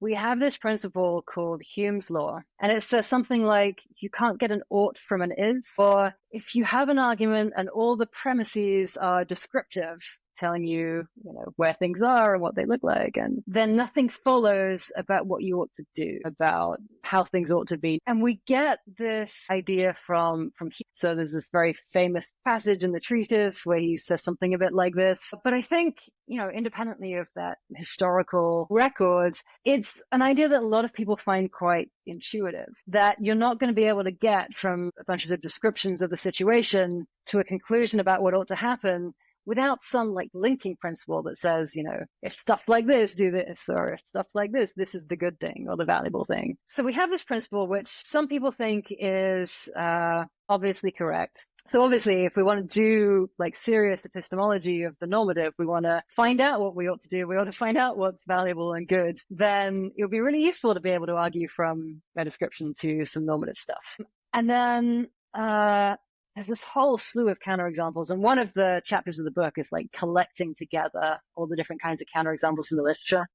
we have this principle called Hume's law, and it says something like you can't get an ought from an is, or if you have an argument and all the premises are descriptive, telling you, where things are and what they look like, and then nothing follows about what you ought to do, about how things ought to be. And we get this idea from Hume. So there's this very famous passage in the treatise where he says something a bit like this. But I think, independently of that historical record, it's an idea that a lot of people find quite intuitive, that you're not going to be able to get from a bunch of descriptions of the situation to a conclusion about what ought to happen without some linking principle that says, if stuff's like this, do this, or if stuff's like this is the good thing or the valuable thing. So we have this principle, which some people think is obviously correct. So obviously, if we want to do serious epistemology of the normative, we want to find out what we ought to do, we ought to find out what's valuable and good, then it would be really useful to be able to argue from a description to some normative stuff. And then there's this whole slew of counterexamples, and one of the chapters of the book is collecting together all the different kinds of counterexamples in the literature.